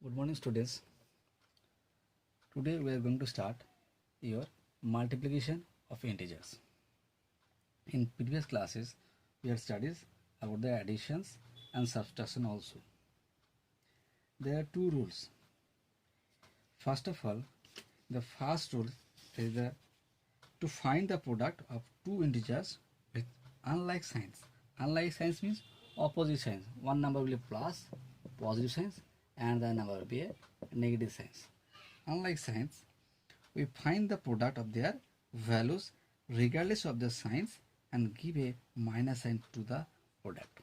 Good morning, students. Today we are going to start your multiplication of integers. In previous classes, we had studied about the additions and subtraction also. There are two rules. First of all, the first rule is to find the product of two integers with unlike signs. Unlike signs means opposite signs. One number will be plus, positive signs, and the number will be a negative signs. Unlike signs, we find the product of their values regardless of the signs and give a minus sign to the product.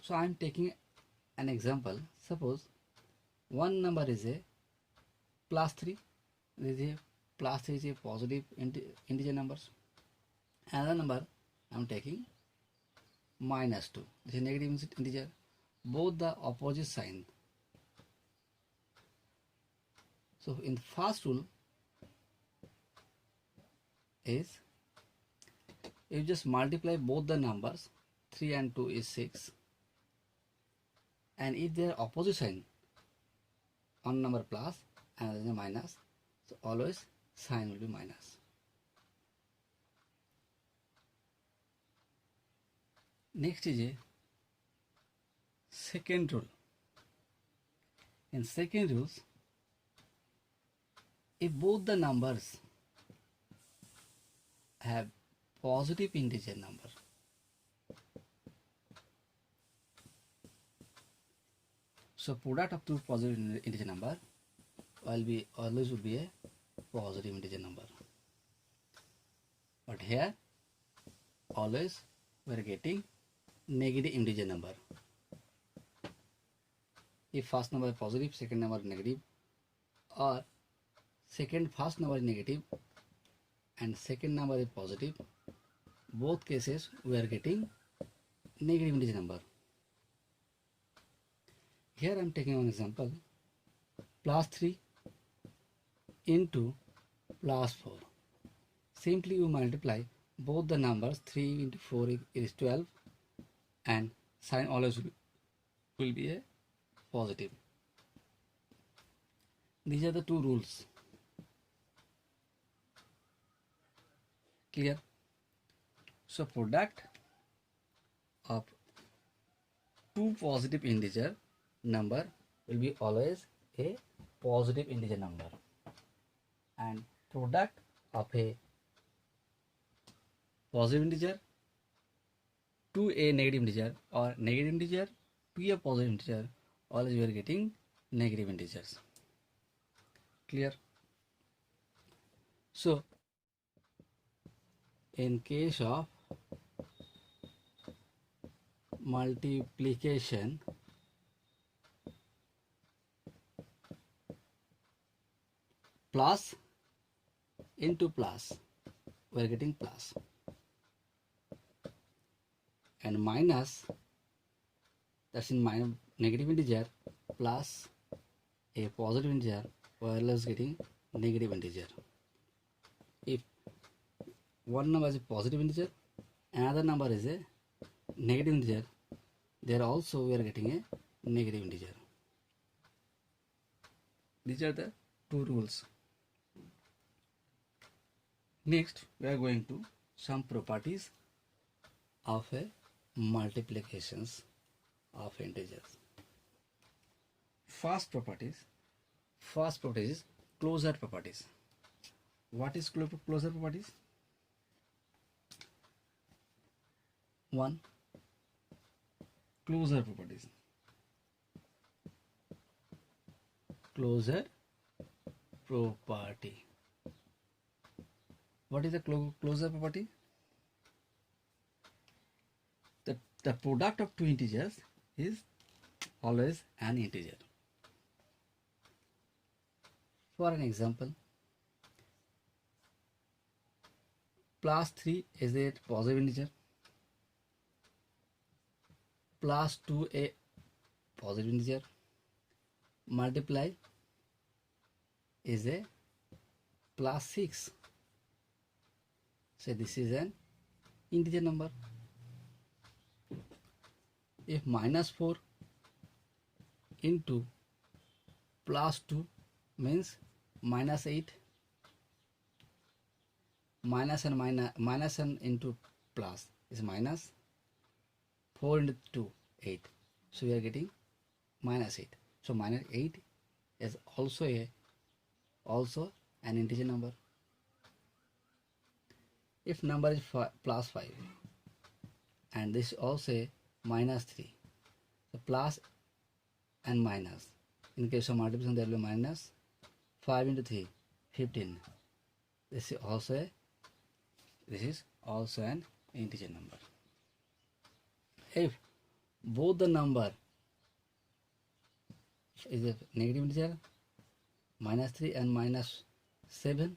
So I am taking an example. Suppose one number is a plus 3. This is a plus 3 is a positive integer numbers. Another number I am taking minus 2. This is negative integer. Both the opposite sign. So in the first rule is you just multiply both the numbers. 3 and 2 is 6, and if they are opposite sign, one number plus and another minus, so always sign will be minus. Next is a second rule. In second rules, if both the numbers have positive integer number, so product of two positive integer number always will be a positive integer number. But here always we are getting negative integer number. If first number is positive, second number is negative, or first number is negative and second number is positive, both cases we are getting negative integer number. Here I am taking one example, plus 3 into plus 4. Simply you multiply both the numbers. 3 into 4 is 12, and sign always will be a positive. These are the two rules. Clear? So product of two positive integer number will be always a positive integer number, and product of a positive integer to a negative integer or negative integer to a positive integer, always we are getting negative integers. Clear? So in case of multiplication, plus into plus, we are getting plus, and minus, that's in minus negative integer, plus a positive integer, we are always getting negative integer. If one number is a positive integer, another number is a negative integer, there also we are getting a negative integer. These are the two rules. Next, we are going to some properties of a multiplications of integers. First property is closure properties. What is closure properties? 1. Closure properties. Closure property. What is the closure property? The product of two integers is always an integer. For an example, plus 3 is a positive integer, plus 2 a positive integer, multiply is a plus 6. So this is an integer number. If minus 4 into plus 2 means minus 8, minus and into plus is minus 4 into 2 8, so we are getting minus 8. So minus 8 is also an integer number. If number is plus 5 and this also a minus 3, so plus and minus, in case of multiplication there will be minus 5 into 3 15. This is also an integer number. If both the number is a negative integer, minus 3 and minus 7,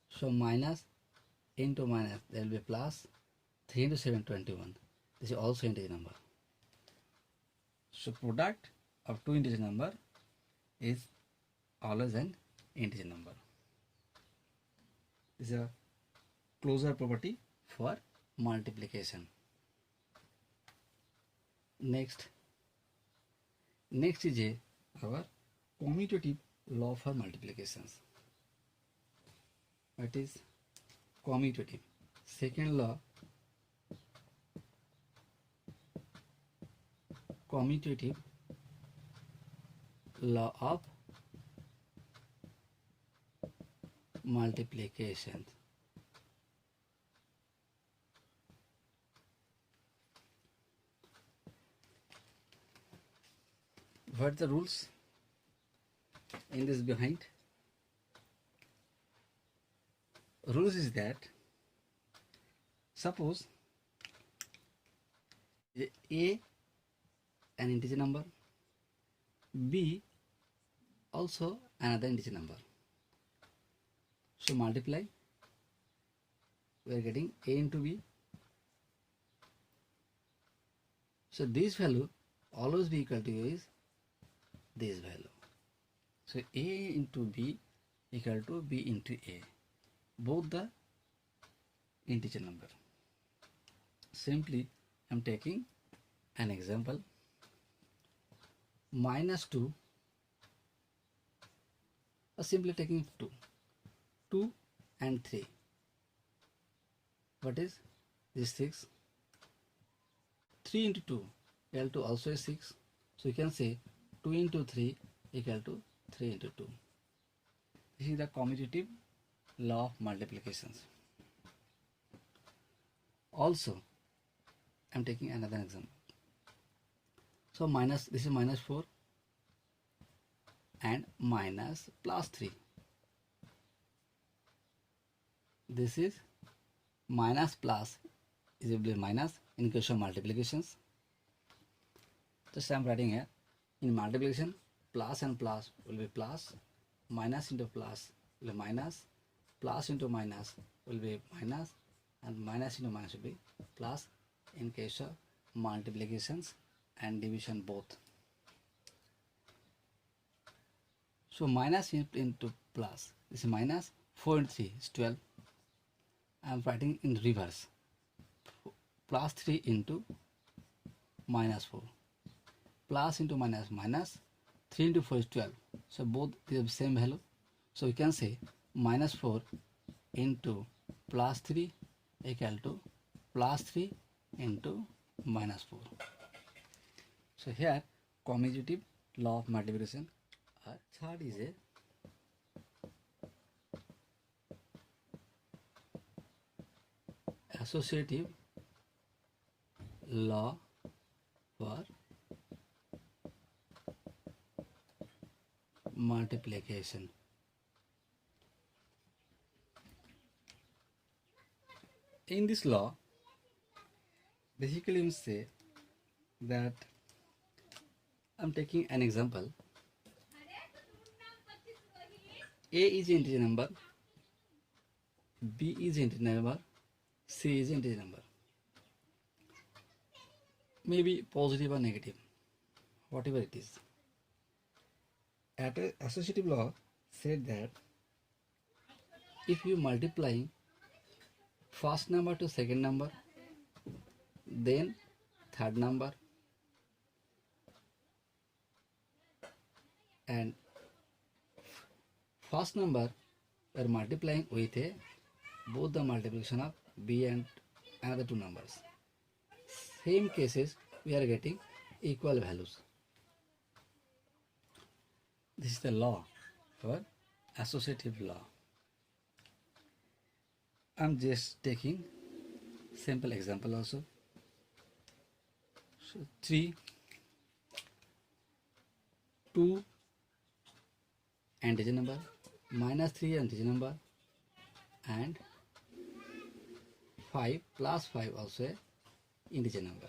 so minus into minus there will be plus 3 into 7 21. This is also integer number. So product of two integer number is always an integer number. This is a closure property for multiplication. Next is our commutative law for multiplications. What is commutative? Second law, commutative law of multiplication. What are the rules in this behind? Rules is that suppose A an integer number, B also another integer number. So multiply, we are getting A into B. So this value always be equal to is this value. So A into B equal to B into A, both the integer number. Simply I am taking an example. Minus 2, or simply taking 2 and 3. What is this? 6. 3 into 2 equal to also 6. So you can say 2 into 3 equal to 3 into 2. This is the commutative law of multiplications. Also, I am taking another example. So this is minus 4 and minus plus 3. This is minus plus is equal to minus in case of multiplications. Just I am writing here. In multiplication, plus and plus will be plus, minus into plus will be minus, plus into minus will be minus, and minus into minus will be plus in case of multiplications and division both. So minus into plus, this is minus 4 into 3 is 12. I am writing in reverse. Plus 3 into minus 4. Plus into minus minus 3 into 4 is 12. So both is the same value. So we can say minus 4 into plus 3 equal to plus 3 into minus 4. So here commutative law of multiplication. Third is a associative law for multiplication. In this law, basically we say that I'm taking an example. A is integer number, B is integer number, C is integer number. Maybe positive or negative, whatever it is. At a associative law said that if you multiply first number to second number, then third number, and first number we are multiplying with a both the multiplication of b and another two numbers. Same cases we are getting equal values. This is the law for associative law. I'm just taking simple example also. So 3, 2 integer number, minus 3 integer number, and 5 plus 5 also a integer number.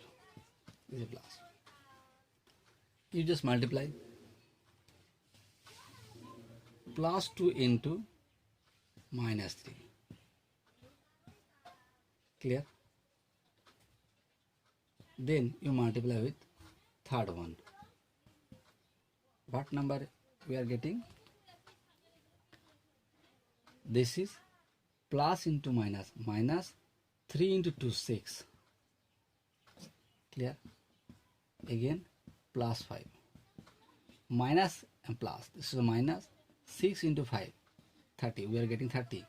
This is a plus. You just multiply. Plus 2 into minus 3. Clear? Then you multiply with third one. What number we are getting? This is plus into minus. Minus 3 into 2, 6. Clear? Again plus 5. Minus and plus. This is a minus. 6 into 5, 30. We are getting 30.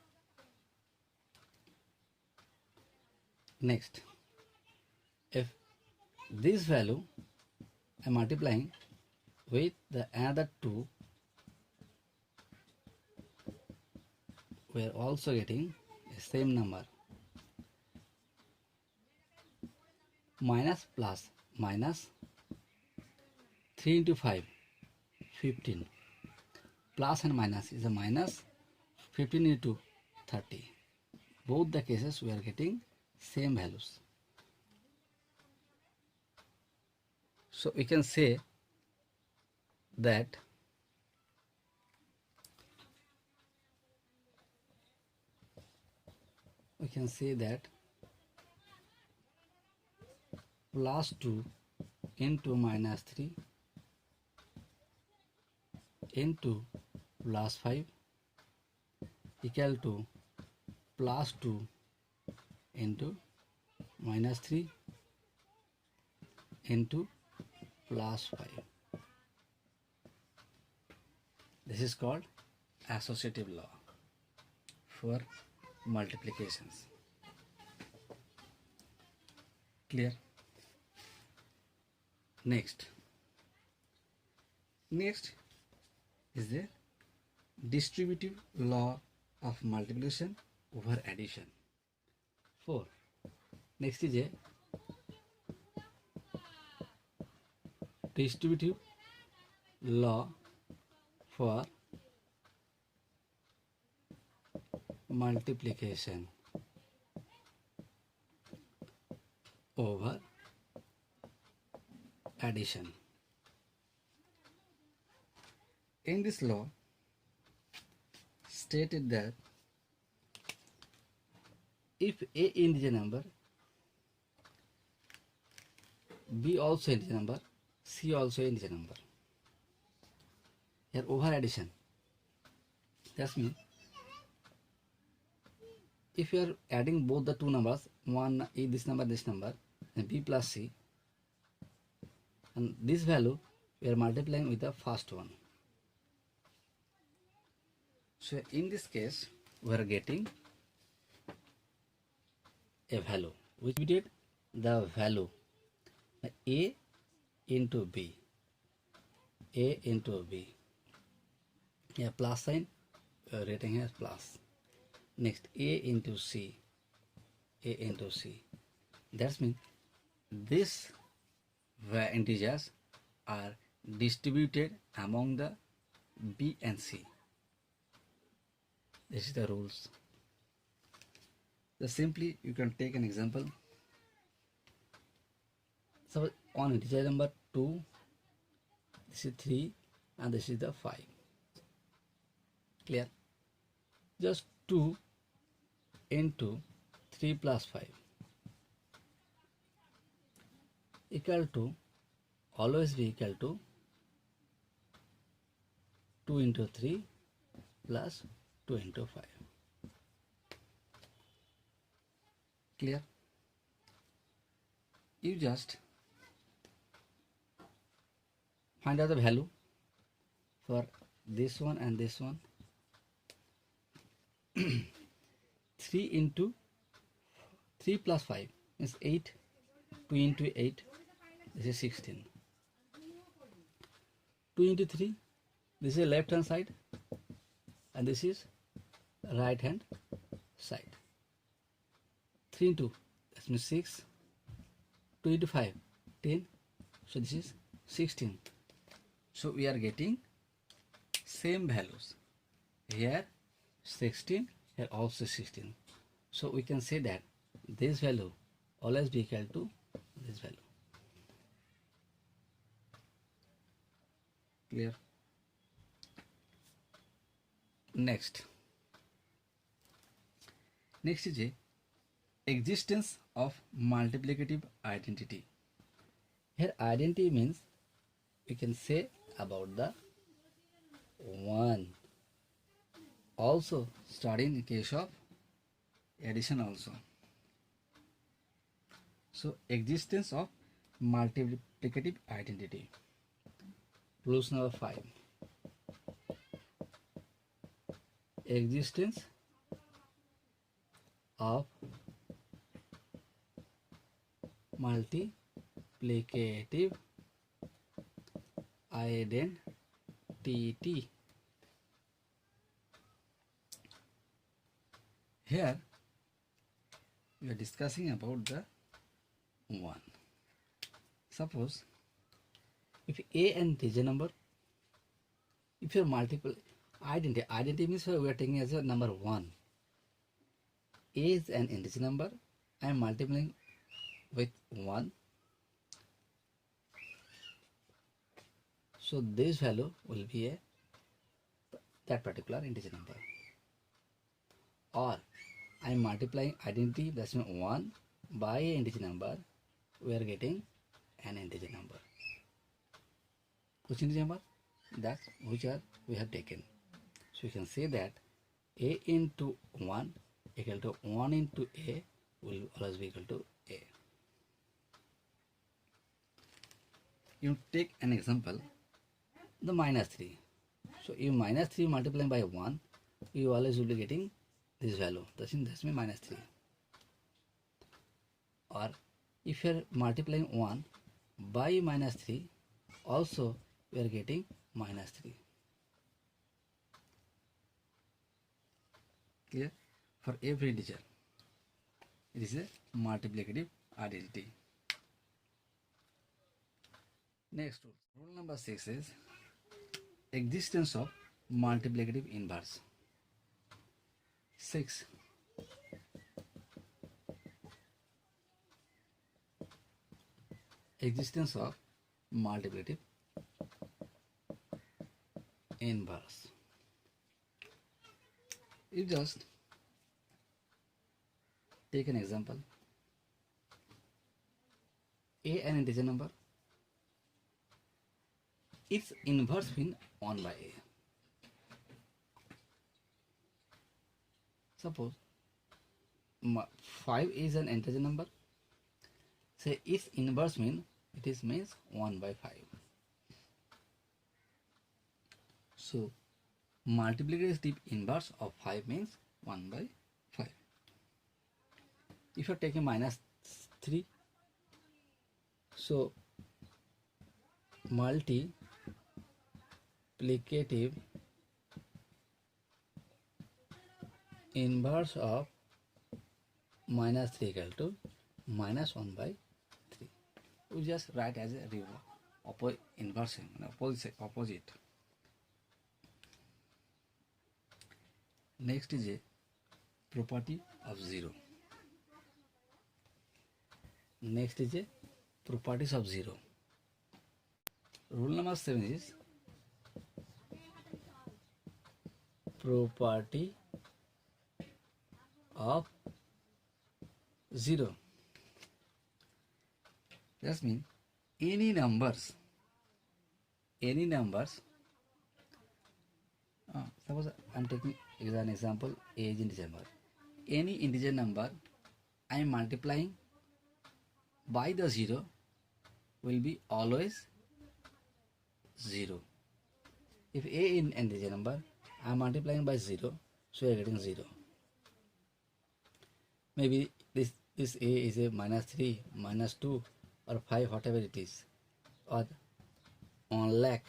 Next, if this value I am multiplying with the another 2, we are also getting the same number. Minus plus, minus 3 into 5, 15. Plus and minus is a minus 15 into 30. Both the cases we are getting same values. So we can say that plus 2 into minus 3 into plus 5 equal to plus 2 into minus 3 into plus 5. This is called associative law for multiplications. Clear? Next is the distributive law of multiplication over addition. 4. Next is a distributive law for multiplication over addition. In this law, stated that if A integer number, B also integer number, C also integer number, here over addition. That means if you are adding both the two numbers, one this number, and B plus C, and this value we are multiplying with the first one. So in this case we are getting a value which we did the value A into B, A into B, a plus sign we are writing here plus. Next A into C, A into C. That means these integers are distributed among the B and C. This is the rules. So simply you can take an example. So on integer number 2, this is 3 and this is the 5. Clear? Just 2 into 3 plus 5 equal to, always be equal to 2 into 3 plus 2 into 5. Clear? You just find out the value for this one and this one. 3 into 3 plus 5 is 8. 2 into 8, this is 16. 2 into 3, this is left hand side and this is right hand side. 3 into, that means 6. 2 into 5, 10. So this is 16. So we are getting same values. Here 16, here also 16. So we can say that this value always be equal to this value. Clear? Next is a existence of multiplicative identity. Here identity means we can say about the 1. Also starting in case of addition also. So existence of multiplicative identity. Rules number 5. Existence of multiplicative identity. Here we are discussing about the 1. Suppose if A an integer number, if your multiple identity means we are taking as a number 1. A is an integer number. I am multiplying with 1. So this value will be that particular integer number. Or I am multiplying identity, that's 1 by an integer number. We are getting an integer number. Which integer number? That's which we have taken. So you can say that A into 1 equal to 1 into A will always be equal to A. You take an example, the minus 3. So you minus 3 multiplying by 1, you always will be getting this value. That's means minus 3. Or if you are multiplying 1 by minus 3, also we are getting minus 3. Clear? For every integer, it is a multiplicative identity. Next rule. Rule number 6 is existence of multiplicative inverse. 6. Existence of multiplicative inverse. You just take an example. A an integer number. Its inverse means 1 by A. Suppose 5 is an integer number. Say its inverse means means 1 by 5. So multiplicative inverse of 5 means 1 by 5. If you are taking minus 3, so multiplicative inverse of minus 3 equal to minus 1 by 3. We just write as a inversion, opposite. Next is a property of 0. Next is a properties of 0. Rule number 7 is property of 0. That means any numbers, suppose I am taking an example, A is integer number. Any integer number I am multiplying by the 0 will be always 0. If a in integer number, I am multiplying by 0, so we are getting 0. Maybe this a is a -3, -2 or 5, whatever it is, or 1 lakh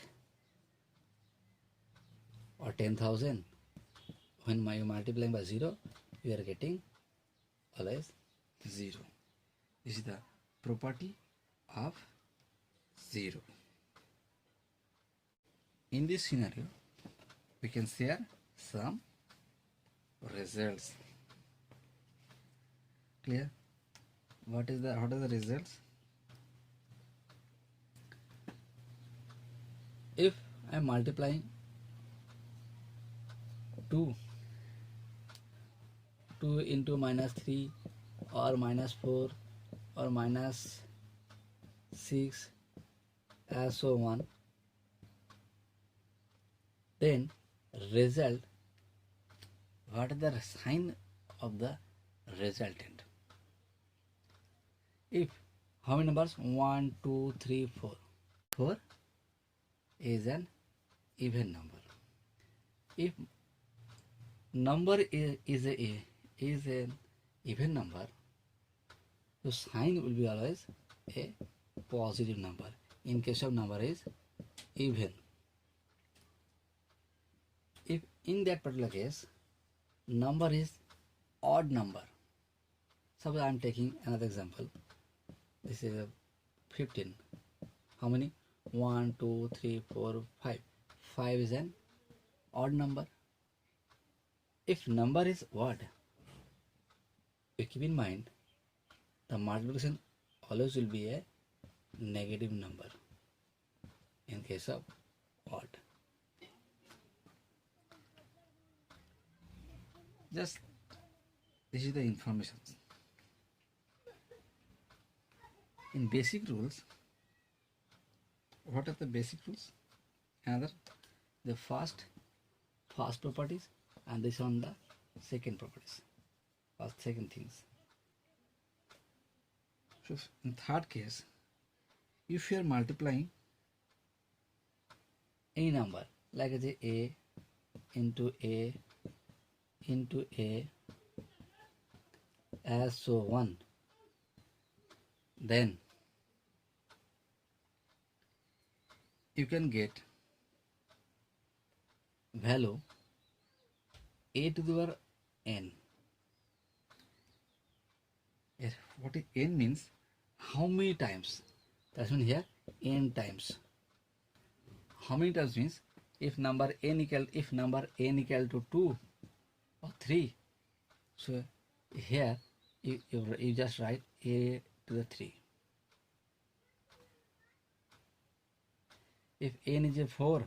or 10,000. When you multiplying by 0, you are getting always 0. This is the property of 0. In this scenario, we can share some results. Clear? What are the results? If I am multiplying 2 into -3 or -4 or -6 as so on, then result, what is the sign of the resultant? If how many numbers? 1, 2, 3, 4. 4 is an even number. If number is an even number, the sign will be always a positive number. In case of number is even. If in that particular case number is odd number, suppose I am taking another example. This is a 15. How many? 1, 2, 3, 4, 5. 5 is an odd number. If number is odd, you keep in mind the multiplication always will be a negative number in case of odd. Just this is the information. In basic rules, what are the basic rules? Another, the first properties, and this on the second properties, second things. So in third case, if you are multiplying any number like a into a into a as so on, then you can get value a to the power n. Yes, what is n means? How many times? That's mean here n times. How many times means if number n equal to 2 or 3, so here you just write a to the 3. If n is a 4,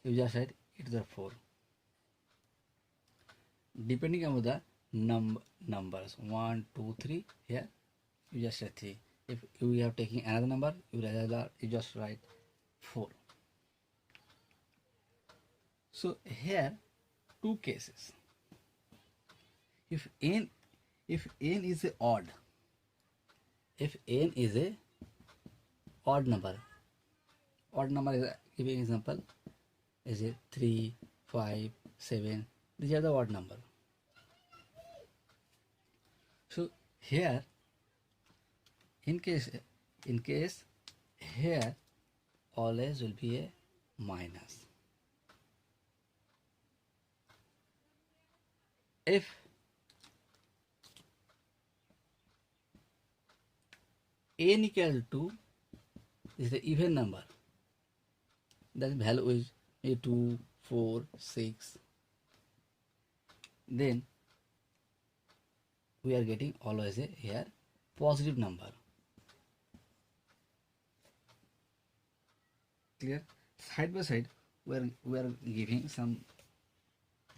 you just write e to the 4. Depending on the numbers 1, 2, 3, here you just write 3. If you have taken another number, you just write 4. So here two cases. If n is a odd, odd number is giving example is a 3, 5, 7. These are the odd number. So here in case here always will be a minus. If n equal to is the even number, that value is a 2, 4, 6, then we are getting always a here positive number. Clear? Side by side we are giving some,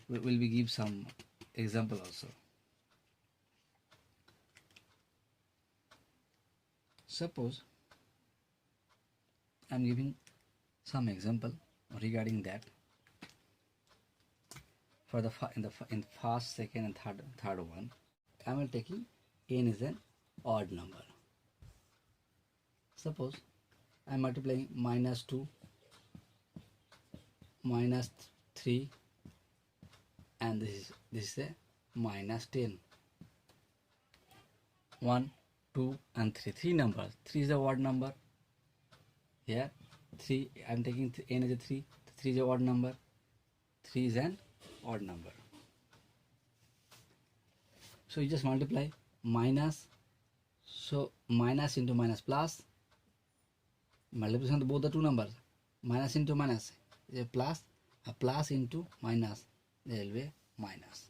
we will be give some example also. Suppose I am giving some example regarding that. For the in first, second, and third one, I am taking n is an odd number. Suppose I am multiplying -2 minus 3, and this is a minus 10. 1, 2 and 3. 3 numbers. 3 is a odd number. Here 3, I am taking n as a 3. 3 is a odd number. 3 is an odd number. So you just multiply minus. So minus into minus plus. Multiplication of both the two numbers. Minus into minus is a plus. A plus into minus, there will be a minus.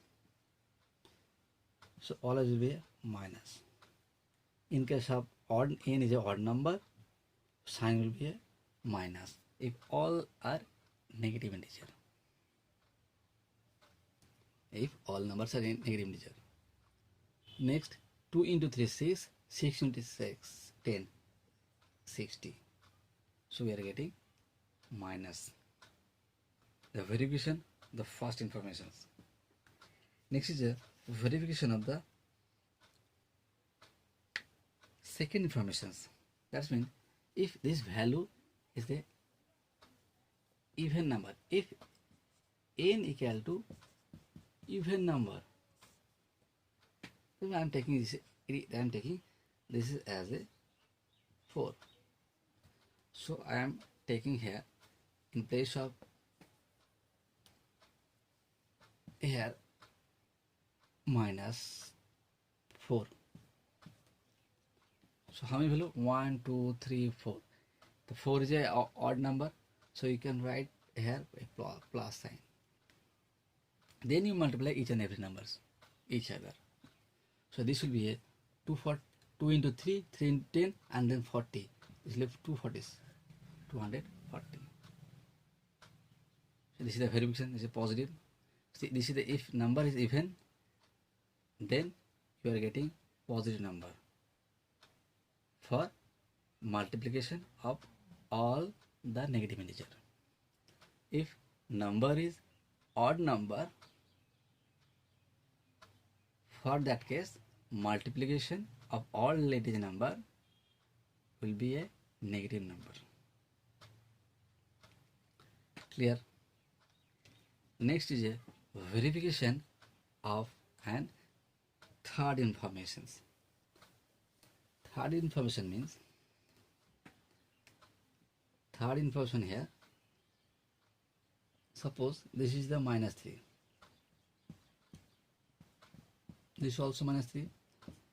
So always will be a minus. In case of odd, n is a odd number, sign will be a minus if all are negative integer. If all numbers are negative integer. Next, 2 into 3 is 6, 6 into 6 10, 60. So we are getting minus. The verification, the first informations. Next is a verification of the second informations. That means if this value is the even number, if n equal to even number, then I am taking this is as a 4. So I am taking here in place of here minus 4. So how many value? 1, 2, 3, 4. The 4 is a odd number, so you can write here a plus sign. Then you multiply each and every numbers, each other. So this will be a 2 into 3, 3 into 10, and then 40. This left 240s, 240. So this is the verification. This is positive. See, this is the if number is even, then you are getting positive number for multiplication of all the negative integer. If number is odd number, for that case multiplication of all negative number will be a negative number. Clear? Next is a verification of an third informations. Third information means, third information here, suppose this is the minus 3, this is also minus 3,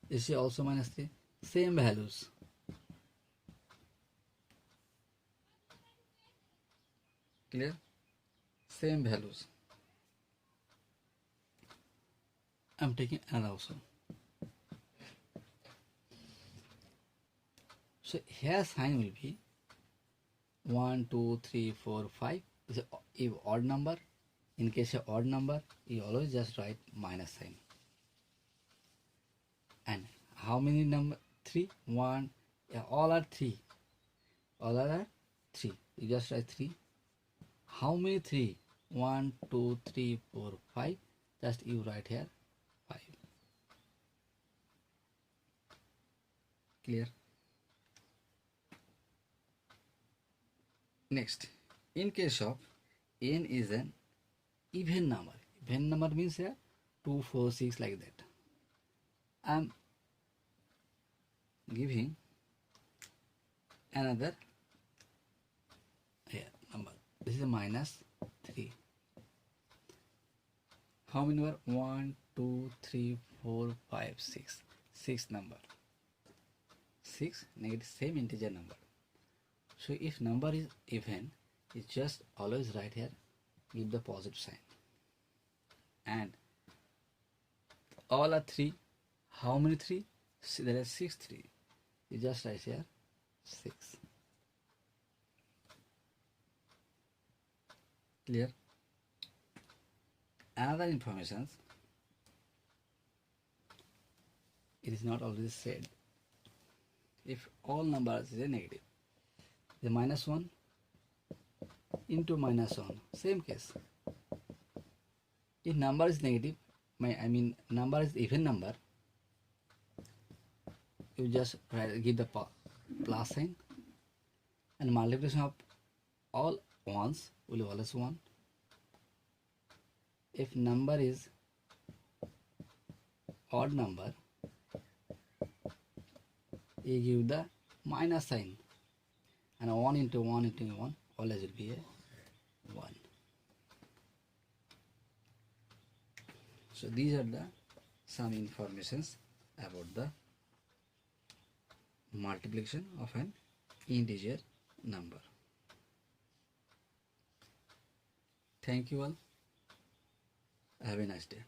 this is also minus 3, same values. Clear? Same values. I am taking another also. So here sign will be 1, 2, 3, 4, 5. If odd number, in case of odd number, you always just write minus sign. And how many number? 3, 1, yeah, all are 3. All are 3. You just write 3. How many 3? 1, 2, 3, 4, 5. Just you write here 5. Clear? Next, in case of n is an even number. Even number means here 2, 4, 6 like that. I am giving another here number. This is a minus 3. How many number? 1, 2, 3, 4, 5, 6. 6 number. 6 negative, same integer number. So if number is even, you just always write here, give the positive sign. And all are 3. How many 3? See, there are 6 3. You just write here 6. Clear? Another informations, it is not always said. If all numbers is a negative, the minus 1 into minus 1, same case. If number is negative, number is even number, you just give the plus sign, and multiplication of all ones will be always 1. if number is odd number, you give the minus sign, and 1 into 1 into 1 always will be a 1. So these are the some informations about the multiplication of an integer number. Thank you all. Have a nice day.